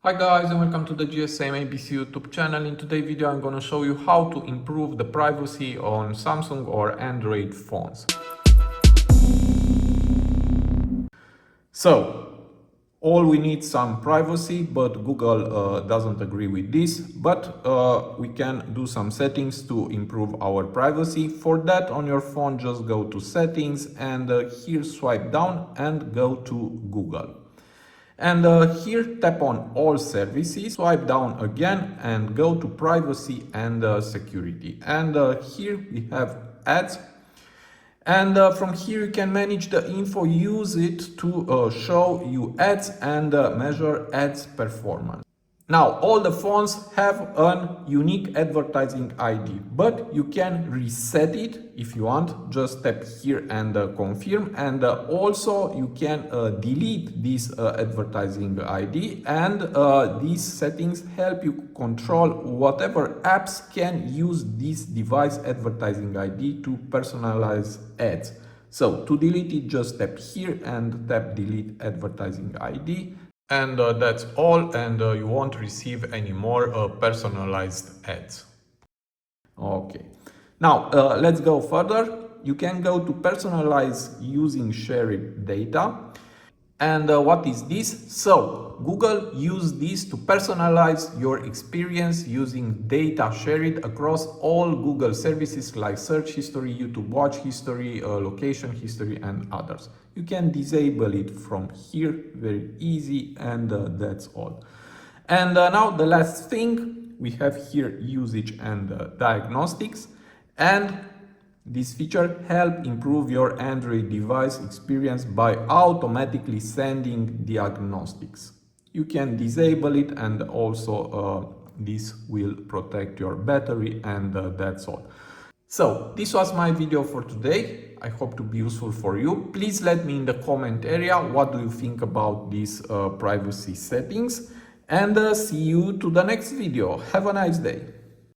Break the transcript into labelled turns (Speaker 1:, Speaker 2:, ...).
Speaker 1: Hi guys and welcome to the GSM-ABC YouTube channel. In today's video I'm going to show you how to improve the privacy on Samsung or Android phones. So, all we need some privacy, but Google doesn't agree with this, but we can do some settings to improve our privacy. For that, on your phone just go to settings and here swipe down and go to Google. And here tap on all services, swipe down again and go to privacy and security. And here we have ads. And from here you can manage the info, use it to show you ads and measure ads performance. Now, all the phones have a unique advertising ID, but you can reset it if you want. Just tap here and confirm. And also you can delete this advertising ID, and these settings help you control whatever apps can use this device advertising ID to personalize ads. So to delete it, just tap here and tap delete advertising ID. And that's all, and you won't receive any more personalized ads. Okay, now let's go further. You can go to personalize using shared data. And what is this? So Google used this to personalize your experience using data shared across all Google services like search history, YouTube watch history, location history, and others. You can disable it from here, very easy, and that's all. And now the last thing, we have here usage and diagnostics, and this feature helps improve your Android device experience by automatically sending diagnostics. You can disable it, and also this will protect your battery, and that's all. So this was my video for today. I hope to be useful for you. Please let me in the comment area what do you think about these privacy settings, and see you to the next video. Have a nice day.